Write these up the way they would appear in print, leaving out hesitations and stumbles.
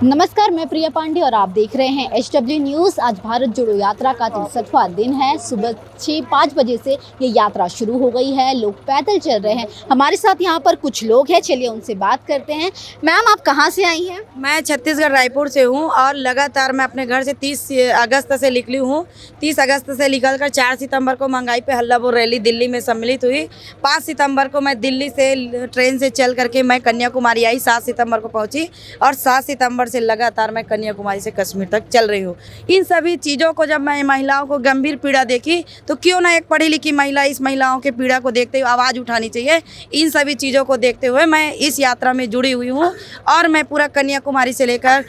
नमस्कार, मैं प्रिया पांडे और आप देख रहे हैं HW न्यूज़। आज भारत जोड़ो यात्रा का 63वां दिन है। सुबह 5 बजे से ये यात्रा शुरू हो गई है। लोग पैदल चल रहे हैं। हमारे साथ यहाँ पर कुछ लोग हैं, चलिए उनसे बात करते हैं। मैम, आप कहाँ से आई हैं? मैं छत्तीसगढ़ रायपुर से हूँ और लगातार मैं अपने घर से 30 अगस्त से निकली हूँ। 30 अगस्त से निकलकर 4 सितंबर को महंगाई पे हल्ला बोल रैली दिल्ली में सम्मिलित हुई। 5 सितंबर को मैं दिल्ली से ट्रेन से चल करके मैं कन्याकुमारी आई। 7 सितंबर को पहुँची और 7 सितंबर से लगातार मैं कन्याकुमारी से कश्मीर तक चल रही हूँ। इन सभी चीज़ों को जब मैं महिलाओं को गंभीर पीड़ा देखी तो क्यों ना एक पढ़ी लिखी महिला इस महिलाओं के पीड़ा को देखते हुए आवाज़ उठानी चाहिए। इन सभी चीज़ों को देखते हुए मैं इस यात्रा में जुड़ी हुई हूँ और मैं पूरा कन्याकुमारी से लेकर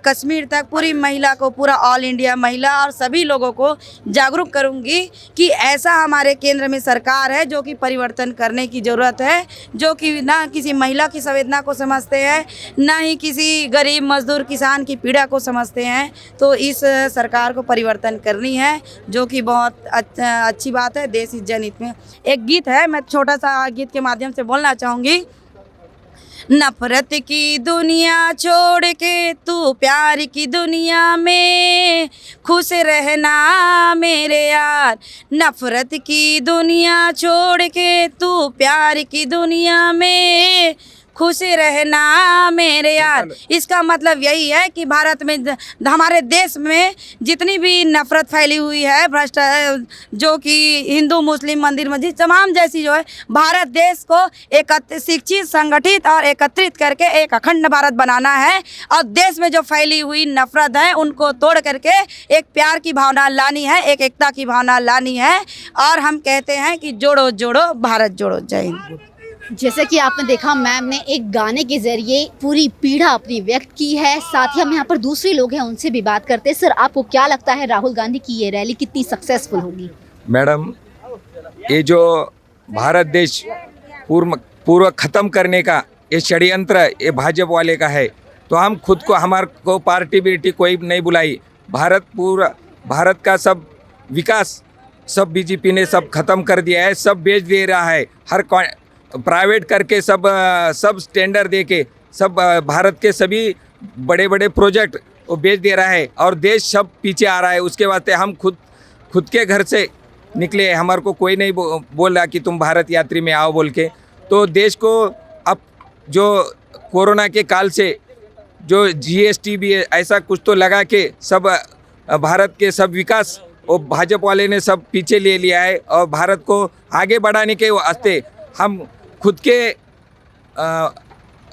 कश्मीर तक पूरी महिला को, पूरा ऑल इंडिया महिला और सभी लोगों को जागरूक करूँगी कि ऐसा हमारे केंद्र में सरकार है जो कि परिवर्तन करने की ज़रूरत है, जो कि ना किसी महिला की संवेदना को समझते हैं, ना ही किसी गरीब मजदूर किसान की पीड़ा को समझते हैं। तो इस सरकार को परिवर्तन करनी है, जो कि बहुत अच्छी बात है। देश इस जनहित में एक गीत है, मैं छोटा सा गीत के माध्यम से बोलना चाहूँगी। नफरत की दुनिया छोड़ के तू प्यार की दुनिया में खुश रहना मेरे यार। नफरत की दुनिया छोड़ के तू प्यार की दुनिया में खुश रहना मेरे यार। इसका मतलब यही है कि भारत में, हमारे देश में जितनी भी नफरत फैली हुई है, भ्रष्ट, जो कि हिंदू मुस्लिम मंदिर मस्जिद तमाम जैसी जो है, भारत देश को एक शिक्षित, संगठित और एकत्रित करके एक अखंड भारत बनाना है और देश में जो फैली हुई नफरत है उनको तोड़ करके एक प्यार की भावना लानी है, एक एकता की भावना लानी है। और हम कहते हैं कि जोड़ो जोड़ो भारत जोड़ो। जय हिंद। जैसे कि आपने देखा, मैम ने एक गाने के जरिए पूरी पीड़ा अपनी व्यक्त की है। साथ ही हम यहाँ पर दूसरे लोग हैं, उनसे भी बात करते हैं। सर, आपको क्या लगता है राहुल गांधी की ये रैली कितनी सक्सेसफुल होगी? मैडम, ये जो भारत देश पूर्व ख़त्म करने का ये षड्यंत्र ये भाजपा वाले का है, तो हम खुद को, हमारे को पार्टी बिर्टी कोई नहीं बुलाई। भारत का सब विकास सब बीजेपी ने सब खत्म कर दिया है, सब बेच दे रहा है। हर प्राइवेट करके सब टेंडर दे के सब भारत के सभी बड़े बड़े प्रोजेक्ट वो बेच दे रहा है और देश सब पीछे आ रहा है। उसके वास्ते हम खुद के घर से निकले, हमारे को कोई नहीं बोल रहा कि तुम भारत यात्री में आओ बोल के। तो देश को अब जो कोरोना के काल से जो GST भी ऐसा कुछ तो लगा के सब भारत के सब विकास वो भाजपा वाले ने सब पीछे ले लिया है और भारत को आगे बढ़ाने के वास्ते हम खुद के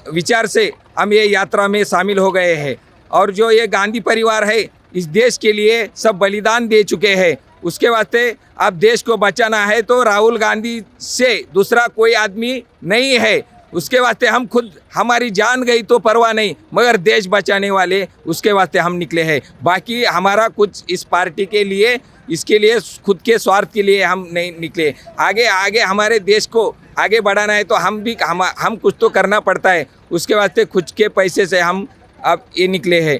विचार से हम ये यात्रा में शामिल हो गए हैं। और जो ये गांधी परिवार है, इस देश के लिए सब बलिदान दे चुके हैं। उसके वास्ते अब देश को बचाना है तो राहुल गांधी से दूसरा कोई आदमी नहीं है। उसके वास्ते हम खुद, हमारी जान गई तो परवाह नहीं, मगर देश बचाने वाले उसके वास्ते हम निकले हैं। बाकी हमारा कुछ इस पार्टी के लिए, इसके लिए, खुद के स्वार्थ के लिए हम नहीं निकले। आगे हमारे देश को आगे बढ़ाना है तो हम कुछ तो करना पड़ता है। उसके वास्ते खुद के पैसे से हम अब ये निकले हैं।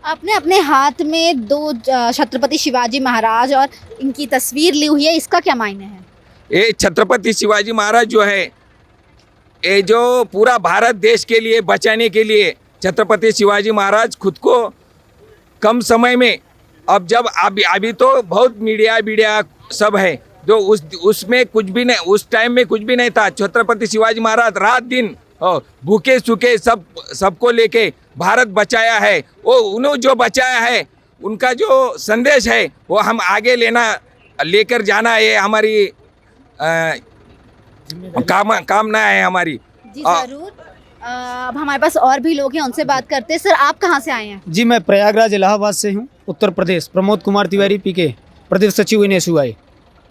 आपने अपने हाथ में 2 छत्रपति शिवाजी महाराज और इनकी तस्वीर ली हुई है, इसका क्या मायने है? ये छत्रपति शिवाजी महाराज जो है, ये जो पूरा भारत देश के लिए बचाने के लिए छत्रपति शिवाजी महाराज खुद को कम समय में, अब जब अभी तो बहुत मीडिया सब है, जो उसमें कुछ भी नहीं, उस टाइम में कुछ भी नहीं था। छत्रपति शिवाजी महाराज रात दिन भूखे सूखे सबको लेके भारत बचाया है। वो उन्होंने जो बचाया है, उनका जो संदेश है वो हम आगे लेकर जाना है, हमारी कामना है हमारी। जी जरूर। अब हमारे पास और भी लोग हैं, उनसे बात करते हैं। सर, आप कहाँ से आए हैं? जी, मैं प्रयागराज इलाहाबाद से हूँ, उत्तर प्रदेश। प्रमोद कुमार तिवारी PK, प्रदेश सचिव NSUI।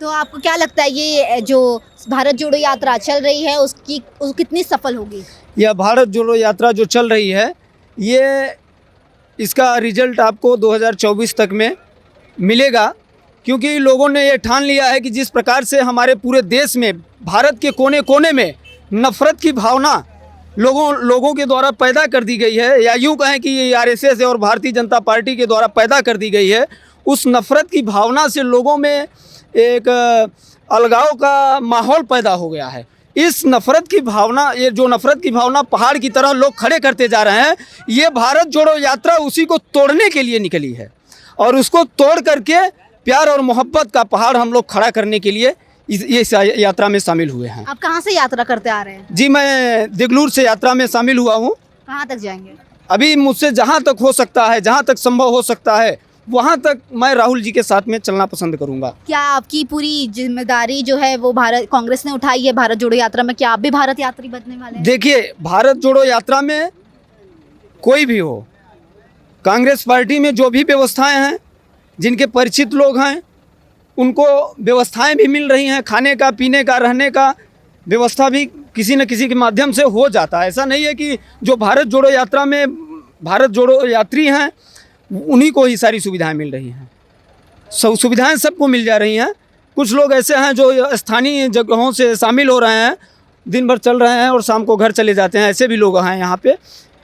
तो आपको क्या लगता है ये जो भारत जोड़ो यात्रा चल रही है वो कितनी सफल होगी? यह भारत जोड़ो यात्रा जो चल रही है, ये इसका रिजल्ट आपको 2024 तक में मिलेगा, क्योंकि लोगों ने ये ठान लिया है कि जिस प्रकार से हमारे पूरे देश में, भारत के कोने कोने में नफ़रत की भावना लोगों के द्वारा पैदा कर दी गई है, या यूँ कहें कि ये RSS और भारतीय जनता पार्टी के द्वारा पैदा कर दी गई है, उस नफ़रत की भावना से लोगों में एक अलगाव का माहौल पैदा हो गया है। इस नफ़रत की भावना, ये जो नफ़रत की भावना पहाड़ की तरह लोग खड़े करते जा रहे हैं, ये भारत जोड़ो यात्रा उसी को तोड़ने के लिए निकली है। और उसको तोड़ करके प्यार और मोहब्बत का पहाड़ हम लोग खड़ा करने के लिए इस यात्रा में शामिल हुए हैं। आप कहाँ से यात्रा करते आ रहे हैं? जी, मैं देगलूर से यात्रा में शामिल हुआ हूँ। कहाँ तक जाएंगे? अभी मुझसे जहाँ तक हो सकता है, जहाँ तक संभव हो सकता है, वहाँ तक मैं राहुल जी के साथ में चलना पसंद करूँगा। क्या आपकी पूरी जिम्मेदारी जो है वो भारत कांग्रेस ने उठाई है भारत जोड़ो यात्रा में? क्या आप भी भारत यात्री बनने वाले हैं? देखिए, भारत जोड़ो यात्रा में कोई भी हो, कांग्रेस पार्टी में जो भी व्यवस्थाएं हैं, जिनके परिचित लोग हैं, उनको व्यवस्थाएं भी मिल रही हैं, खाने का, पीने का, रहने का व्यवस्था भी किसी न किसी के माध्यम से हो जाता है। ऐसा नहीं है कि जो भारत जोड़ो यात्रा में भारत जोड़ो यात्री हैं उन्हीं को ही सारी सुविधाएं मिल रही हैं। सब सुविधाएं सबको मिल जा रही हैं। कुछ लोग ऐसे हैं जो स्थानीय जगहों से शामिल हो रहे हैं, दिन भर चल रहे हैं और शाम को घर चले जाते हैं, ऐसे भी लोग हैं यहाँ पे।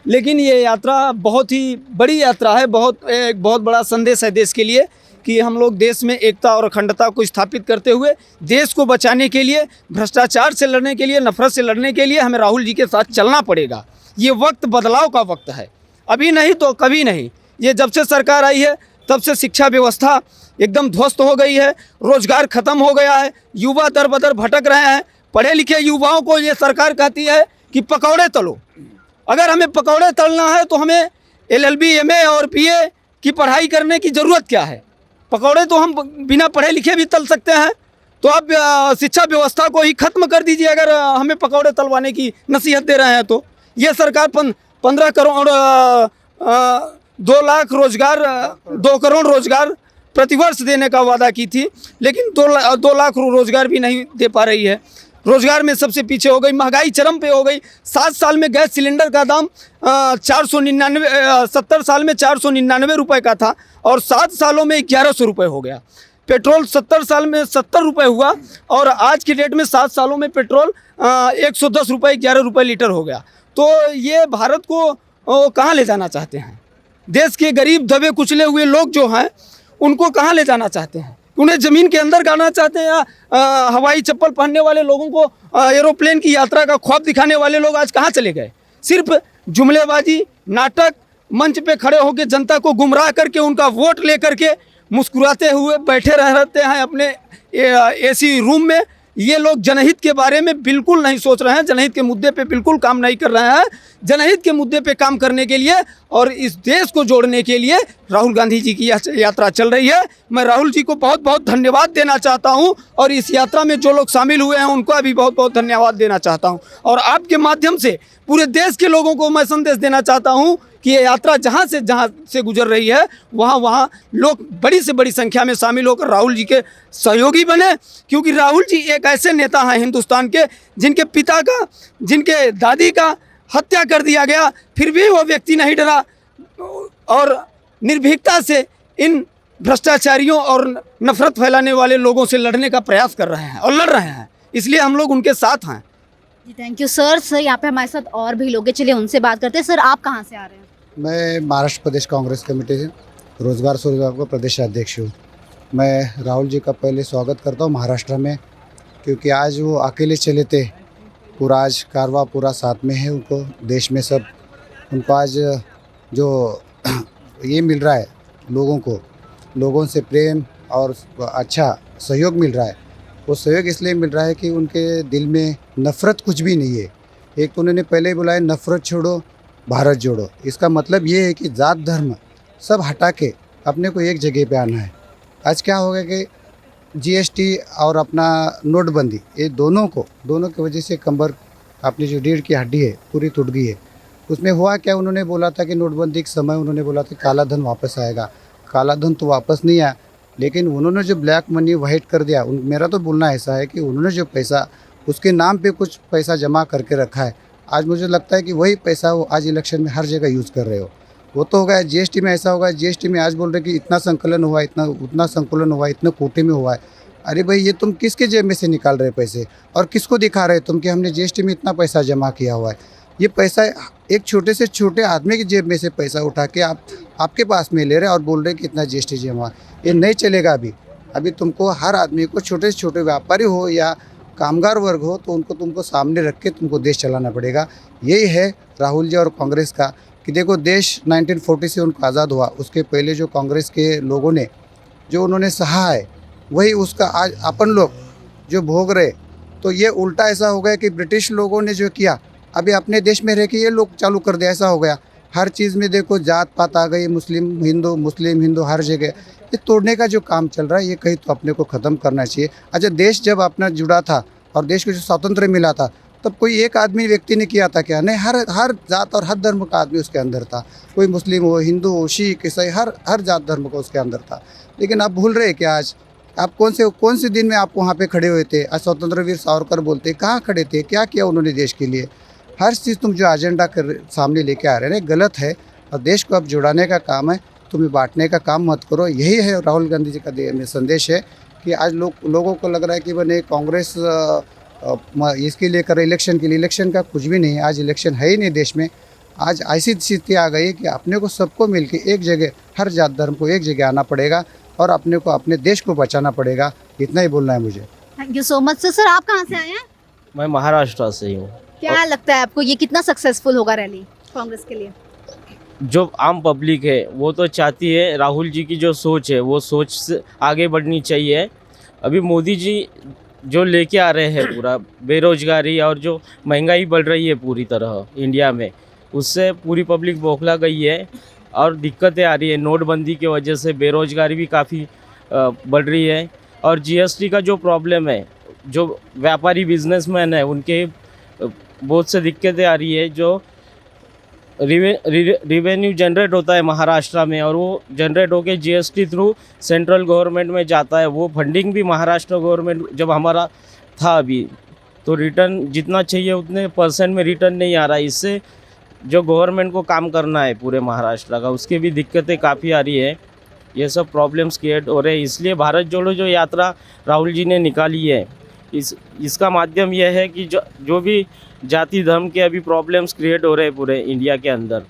लेकिन ये यात्रा बहुत ही बड़ी यात्रा है, एक बहुत बड़ा संदेश है देश के लिए कि हम लोग देश में एकता और अखंडता को स्थापित करते हुए देश को बचाने के लिए, भ्रष्टाचार से लड़ने के लिए, नफरत से लड़ने के लिए हमें राहुल जी के साथ चलना पड़ेगा। ये वक्त बदलाव का वक्त है, अभी नहीं तो कभी नहीं। ये जब से सरकार आई है तब से शिक्षा व्यवस्था एकदम ध्वस्त हो गई है, रोजगार खत्म हो गया है, युवा दर बदर भटक रहे हैं। पढ़े लिखे युवाओं को ये सरकार कहती है कि पकौड़े तलो। अगर हमें पकौड़े तलना है तो हमें LLB, MA और BA की पढ़ाई करने की ज़रूरत क्या है? पकौड़े तो हम बिना पढ़े लिखे भी तल सकते हैं। तो आप शिक्षा व्यवस्था को ही खत्म कर दीजिए अगर हमें पकौड़े तलवाने की नसीहत दे रहे हैं तो। ये सरकार 15 करोड़ 2 लाख रोजगार 2 करोड़ रोजगार प्रतिवर्ष देने का वादा की थी, लेकिन 2 लाख रोजगार भी नहीं दे पा रही है। रोजगार में सबसे पीछे हो गई, महंगाई चरम पे हो गई। 7 साल में गैस सिलेंडर का दाम 70 साल में 499 रुपये का था और 7 सालों में 1100 रुपये हो गया। पेट्रोल 70 साल में 70 रुपये हुआ और आज की डेट में 7 सालों में पेट्रोल 110 रुपये 11 रुपये लीटर हो गया। तो ये भारत को कहाँ ले जाना चाहते हैं? देश के गरीब दबे कुचले हुए लोग जो हैं उनको कहाँ ले जाना चाहते हैं? उन्हें ज़मीन के अंदर गाड़ना चाहते हैं या हवाई चप्पल पहनने वाले लोगों को एरोप्लेन की यात्रा का ख्वाब दिखाने वाले लोग आज कहाँ चले गए? सिर्फ जुमलेबाजी, नाटक, मंच पे खड़े होकर जनता को गुमराह करके उनका वोट ले करके मुस्कुराते हुए बैठे रहते हैं अपने AC रूम में। ये लोग जनहित के बारे में बिल्कुल नहीं सोच रहे हैं, जनहित के मुद्दे पे बिल्कुल काम नहीं कर रहे हैं। जनहित के मुद्दे पे काम करने के लिए और इस देश को जोड़ने के लिए राहुल गांधी जी की यात्रा चल रही है। मैं राहुल जी को बहुत बहुत धन्यवाद देना चाहता हूं और इस यात्रा में जो लोग शामिल हुए हैं उनको भी बहुत बहुत धन्यवाद देना चाहता हूं। और आपके माध्यम से पूरे देश के लोगों को मैं संदेश देना चाहता हूँ कि ये यात्रा जहाँ से गुजर रही है वहाँ लोग बड़ी से बड़ी संख्या में शामिल होकर राहुल जी के सहयोगी बने, क्योंकि राहुल जी एक ऐसे नेता हैं हिंदुस्तान के जिनके पिता का, जिनके दादी का हत्या कर दिया गया, फिर भी वो व्यक्ति नहीं डरा और निर्भीकता से इन भ्रष्टाचारियों और नफरत फैलाने वाले लोगों से लड़ने का प्रयास कर रहे हैं और लड़ रहे हैं। इसलिए हम लोग उनके साथ हैं। जी थैंक यू सर। सर यहाँ पे हमारे साथ और भी लोग हैं, चलिए उनसे बात करते हैं। सर आप कहाँ से आ रहे हैं? मैं महाराष्ट्र प्रदेश कांग्रेस कमेटी से रोजगार स्वरोजगार का प्रदेश अध्यक्ष हूँ। मैं राहुल जी का पहले स्वागत करता हूँ महाराष्ट्र में, क्योंकि आज वो अकेले चले थे, पूरा आज कारवा पूरा साथ में है उनको, देश में सब उनको आज जो ये मिल रहा है लोगों से प्रेम और अच्छा सहयोग मिल रहा है। वो सहयोग इसलिए मिल रहा है कि उनके दिल में नफ़रत कुछ भी नहीं है। एक तो उन्होंने पहले बुलाया नफ़रत छोड़ो भारत जोड़ो। इसका मतलब ये है कि जात धर्म सब हटा के अपने को एक जगह पे आना है। आज क्या हो गया कि GST और अपना नोटबंदी, ये दोनों की वजह से कमर अपनी जो रीढ़ की हड्डी है पूरी टूट गई है। उसमें हुआ क्या, उन्होंने बोला था कि नोटबंदी के समय उन्होंने बोला था काला धन वापस आएगा। काला धन तो वापस नहीं आया, लेकिन उन्होंने जो ब्लैक मनी वाइट कर दिया। मेरा तो बोलना ऐसा है कि उन्होंने जो पैसा उसके नाम पे कुछ पैसा जमा करके रखा है, आज मुझे लगता है कि वही पैसा वो आज इलेक्शन में हर जगह यूज़ कर रहे हो। वो तो होगा GST में ऐसा होगा, GST में आज बोल रहे कि इतना संकलन हुआ, उतना संकुलन हुआ, इतना कोटे में हुआ है। अरे भाई, ये तुम किसके जेब में से निकाल रहे पैसे और किसको दिखा रहे तुम कि हमने GST में इतना पैसा जमा किया हुआ है? ये पैसा एक छोटे से छोटे आदमी की जेब में से पैसा उठा के आपके पास में ले रहे और बोल रहे कि इतना GST जमा। ये नहीं चलेगा। अभी तुमको हर आदमी को, छोटे से छोटे व्यापारी हो या कामगार वर्ग हो तो उनको तुमको सामने रख के तुमको देश चलाना पड़ेगा। यही है राहुल जी और कांग्रेस का कि देखो देश 1940 से उनको आज़ाद हुआ, उसके पहले जो कांग्रेस के लोगों ने जो उन्होंने सहा है वही उसका आज अपन लोग जो भोग रहे। तो ये उल्टा ऐसा हो गया कि ब्रिटिश लोगों ने जो किया अभी अपने देश में रह के ये लोग चालू कर दिया, ऐसा हो गया। हर चीज़ में देखो जात पात आ गई, मुस्लिम हिंदू हर जगह ये तोड़ने का जो काम चल रहा है ये कहीं तो अपने को ख़त्म करना चाहिए। अच्छा, देश जब अपना जुड़ा था और देश को जो स्वातंत्र्य मिला था तब कोई एक आदमी व्यक्ति ने किया था क्या? नहीं, हर जात और हर धर्म का आदमी उसके अंदर था। कोई मुस्लिम हो, हिंदू हो, सिख, ईसाई, हर जात धर्म का उसके अंदर था। लेकिन आप भूल रहे क्या? आज आप कौन से दिन में आप वहाँ पे खड़े हुए थे? आज स्वतंत्र वीर सावरकर बोलते, कहाँ खड़े थे? क्या किया उन्होंने देश के लिए? हर चीज़ तुम जो एजेंडा सामने लेके आ रहे हैं गलत है और देश को अब जुड़ाने का काम है, तुम्हें बांटने का काम मत करो। यही है राहुल गांधी जी का संदेश है कि आज लोगों को लग रहा है कि बने कांग्रेस इसके लिए कर इलेक्शन के लिए। इलेक्शन का कुछ भी नहीं है, आज इलेक्शन है ही नहीं देश में। आज ऐसी स्थिति आ गई कि अपने को सबको मिलके एक जगह, हर जात धर्म को एक जगह आना पड़ेगा और अपने को अपने देश को बचाना पड़ेगा। इतना ही बोलना है मुझे। Thank you so much sir. आप कहाँ से आए हैं? मैं महाराष्ट्र से ही हूँ। क्या लगता है आपको ये कितना सक्सेसफुल होगा रैली कांग्रेस के लिए? जो आम पब्लिक है वो तो चाहती है राहुल जी की जो सोच है वो सोच से आगे बढ़नी चाहिए। अभी मोदी जी जो लेके आ रहे हैं पूरा बेरोजगारी और जो महंगाई बढ़ रही है पूरी तरह इंडिया में, उससे पूरी पब्लिक बौखला गई है और दिक्कतें आ रही है। नोटबंदी की वजह से बेरोजगारी भी काफ़ी बढ़ रही है और जीएसटी का जो प्रॉब्लम है, जो व्यापारी बिजनेसमैन है उनके बहुत से दिक्कतें आ रही है। जो रिवेन्यू जनरेट होता है महाराष्ट्र में और वो जनरेट होकर जीएसटी थ्रू सेंट्रल गवर्नमेंट में जाता है, वो फंडिंग भी महाराष्ट्र गवर्नमेंट जब हमारा था अभी तो रिटर्न जितना चाहिए उतने % में रिटर्न नहीं आ रहा है। इससे जो गवर्नमेंट को काम करना है पूरे महाराष्ट्र का उसकी भी दिक्कतें काफ़ी आ रही है। ये सब प्रॉब्लम्स क्रिएट हो रहे हैं। इसलिए भारत जोड़ो जो यात्रा राहुल जी ने निकाली है इसका माध्यम यह है कि जो भी जाति धर्म के अभी प्रॉब्लम्स क्रिएट हो रहे हैं पूरे इंडिया के अंदर,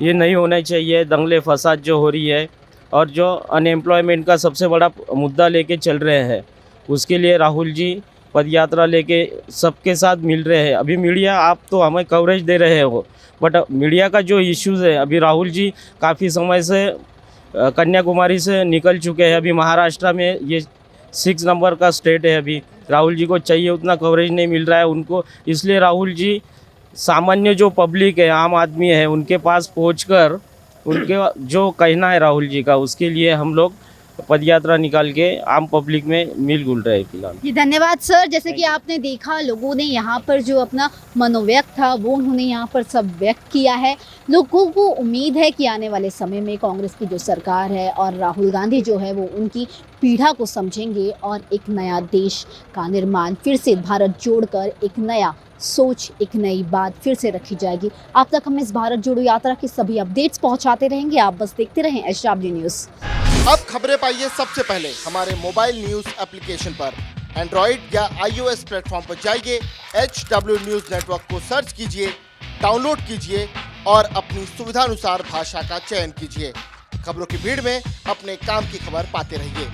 ये नहीं होने चाहिए। दंगले फसाद जो हो रही है और जो अनएम्प्लॉयमेंट का सबसे बड़ा मुद्दा लेके चल रहे हैं, उसके लिए राहुल जी पदयात्रा लेके सबके साथ मिल रहे हैं। अभी मीडिया आप तो हमें कवरेज दे रहे हो, बट मीडिया का जो इश्यूज़ है, अभी राहुल जी काफ़ी समय से कन्याकुमारी से निकल चुके हैं। अभी महाराष्ट्र में ये 6 नंबर का स्टेट है। अभी राहुल जी को चाहिए उतना कवरेज नहीं मिल रहा है उनको। इसलिए राहुल जी सामान्य जो पब्लिक है, आम आदमी है, उनके पास पहुंचकर उनके जो कहना है राहुल जी का, उसके लिए हम लोग पदयात्रा निकाल के आम पब्लिक में मिल जुल रहे हैं फिलहाल। जी धन्यवाद सर। जैसे कि आपने देखा लोगों ने यहाँ पर जो अपना मनोव्यक्त था वो उन्होंने यहाँ पर सब व्यक्त किया है। लोगों को उम्मीद है कि आने वाले समय में कांग्रेस की जो सरकार है और राहुल गांधी जो है वो उनकी पीड़ा को समझेंगे और एक नया देश का निर्माण फिर से भारत जोड़कर एक नया सोच, एक नई बात फिर से रखी जाएगी। आप तक हम इस भारत जोड़ो यात्रा की सभी अपडेट्स पहुँचाते रहेंगे। आप बस देखते रहें HW न्यूज़। अब खबरें पाइए सबसे पहले हमारे मोबाइल न्यूज एप्लीकेशन पर। एंड्रॉइड या iOS प्लेटफॉर्म पर जाइए, HW न्यूज नेटवर्क को सर्च कीजिए, डाउनलोड कीजिए और अपनी सुविधानुसार भाषा का चयन कीजिए। खबरों की भीड़ में अपने काम की खबर पाते रहिए।